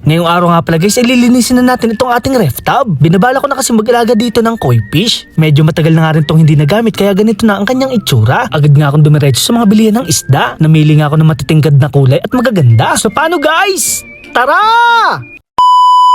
Ngayong araw nga pala guys, ililinisin na natin itong ating ref tub. Binabala ko na kasi mag-alaga dito ng koi fish. Medyo matagal na nga rin itong hindi nagamit kaya ganito na ang kanyang itsura. Agad nga akong dumiretso sa mga bilihan ng isda. Namili nga ako ng matitingkad na kulay at magaganda. So paano guys? Tara!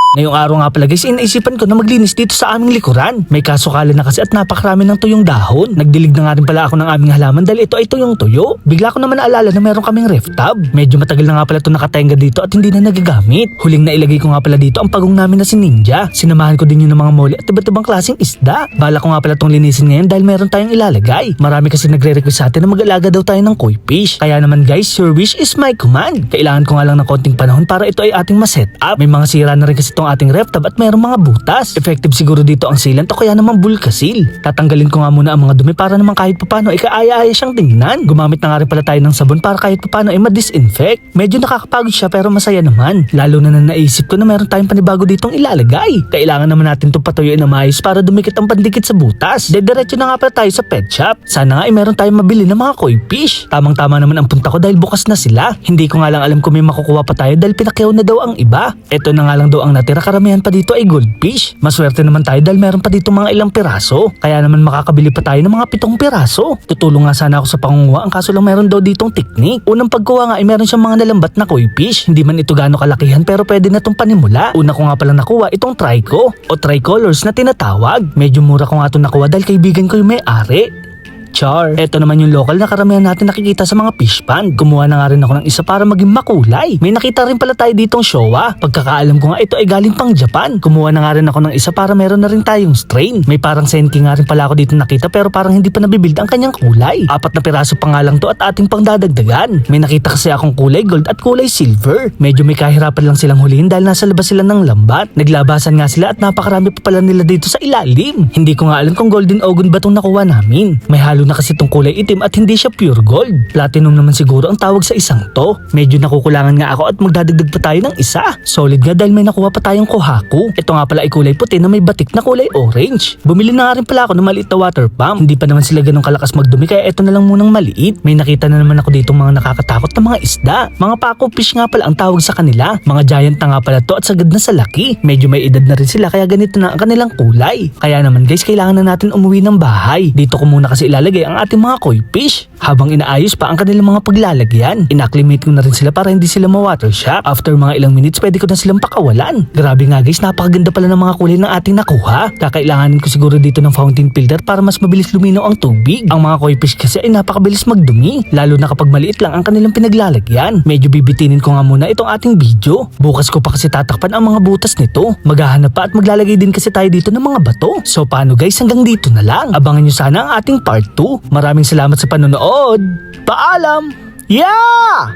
Ngayong araw nga pala guys, inaisipan ko na maglinis dito sa aming likuran. May kasukala na kasi at napakarami ng tuyong dahon. Nagdilig na nga rin pala ako ng aming halaman dahil ito ay tuyong tuyo. Bigla ko naman naalala na meron kaming ref tub. Medyo matagal na nga pala ito nakatenga dito at hindi na nagagamit. Huling nailagay ko nga pala dito ang pagong namin na si Ninja. Sinamahan ko din yun ng mga mole at iba't ibang klaseng isda. Bala ko nga pala itong linisin ngayon dahil meron tayong ilalagay. Marami kasi nagre-request sa atin na mag-alaga daw tayo ng koi fish. Kaya naman guys, your wish is my command. Kailangan ko nga lang ng konting panahon para ito ay ating ma-set up. May mga sira na rin kasi itong ating ref tub at mayroong mga butas. Effective siguro dito ang sealant o kaya naman bulkasil. Tatanggalin ko nga muna ang mga dumi para naman kahit papano ay kaaya-aya siyang tingnan. Gumamit na nga rin pala tayo ng sabon para kahit papano ay ma-disinfect. Medyo nakakapagod siya pero masaya naman. Lalo na naisip ko na meron tayong panibago ditong ilalagay. Kailangan naman natin itong patuyuin na maayos para dumikit ang pandikit sa butas. Diretso na nga pala tayo sa pet shop. Sana nga ay meron tayong mabili ng mga koi fish. Tamang-tama naman ang punta ko dahil bukas na sila. Hindi ko nga lang alam kung may makukuha pa tayo dahil pinakyaw na daw ang iba. Ito na nga lang daw ang natira, karamihan pa dito ay goldfish. Maswerte naman tayo dahil meron pa dito mga ilang piraso. Kaya naman makakabili pa tayo ng mga 7 piraso. Tutulong nga sana ako sa pangunguha, ang kaso lang meron daw ditong teknik. Unang pagkuha nga ay meron siyang mga nalambat na koi fish. Hindi man ito gaano kalakihan pero pwede na itong panimula. Una ko nga pala nakuha itong trico o tricolors na tinatawag. Medyo mura ko nga itong nakuha dahil kaibigan ko yung may-ari. Char. Ito naman yung local na karamihan natin nakikita sa mga fish pond. Kumuha na nga rin ako ng isa para maging makulay. May nakita rin pala tayo ditong showa. Pagkakaalam ko nga ito ay galing pang Japan. Kumuha na nga rin ako ng isa para meron na rin tayong strain. May parang senki nga rin pala ako dito nakita pero parang hindi pa nabibuild ang kanyang kulay. 4 na piraso pa nga lang to at ating pang dadagdagan. May nakita kasi akong kulay gold at kulay silver. Medyo may kahirapan lang silang hulihin dahil nasa labas sila ng lambat. Naglabasan nga sila at napakarami pa pala nila dito sa ilalim. Hindi ko nga alam kung golden ogon ba itong nakuha namin. May halo na kasi itong kulay itim at hindi siya pure gold. Platinum naman siguro ang tawag sa isang to. Medyo nakukulangan nga ako at magdadagdag pa tayo ng isa. Solid nga dahil may nakuha pa tayong kohaku. Ito nga pala ay kulay puti na may batik na kulay orange. Bumili na nga rin pala ako ng maliit na water pump. Hindi pa naman sila ganun kalakas magdumi kaya ito na lang munang maliit. May nakita na naman ako ditong mga nakakatakot na mga isda. Mga pako fish nga pala ang tawag sa kanila. Mga giant na nga pala to at sagad na sa laki. Medyo may edad na rin sila kaya ganito na ang kanilang kulay. Kaya naman guys, kailangan na natin umuwi ng bahay. Dito ko muna kasi ilalagay ang ating mga koi fish. Habang inaayos pa ang kanilang mga paglalagyan, inacclimate ko na rin sila para hindi sila ma-water shock. After mga ilang minutes, pwede ko na silang pakawalan. Grabe nga guys, napakaganda pala ng mga kulay ng ating nakuha. Kakailanganin ko siguro dito ng fountain filter para mas mabilis luminaw ang tubig. Ang mga koi fish kasi ay napakabilis magdumi, lalo na kapag maliit lang ang kanilang pinaglalagyan. Medyo bibitinin ko nga muna itong ating video. Bukas ko pa kasi tatakpan ang mga butas nito. Maghahanap pa at maglalagay din kasi tayo dito ng mga bato. So paano guys, hanggang dito na lang. Abangan nyo sana ang ating part 2. Maraming salamat sa panonood. Paalam! Yeah!